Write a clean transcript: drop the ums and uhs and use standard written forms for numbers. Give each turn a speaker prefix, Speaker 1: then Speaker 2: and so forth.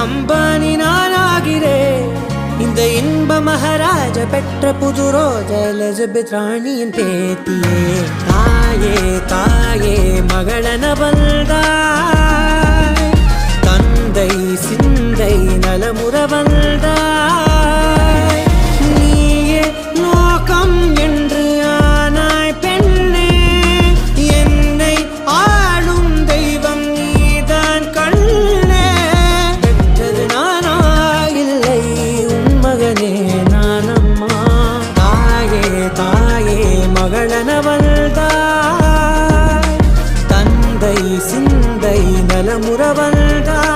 Speaker 1: அம்பானி நானாகிறேன். இந்த இன்ப மகாராஜ பெற்ற புது ரோஜ எலிசபெத் ராணியின் பேத்தியே. தாயே தாயே மகளன வந்தாய், தந்தை சிந்தை நலமுற வந்தாய். நீயே லோகம் என்று ஆனாய் பெண்ணே, என்னை ஆளும் தெய்வம் நீதான் கண்ணே. பெற்றது நானா இல்லை உன் மகனே நானம்மா. தாயே தாயே மகளன வந்தாய், தந்தை சிந்தை நலமுற வந்தாய்.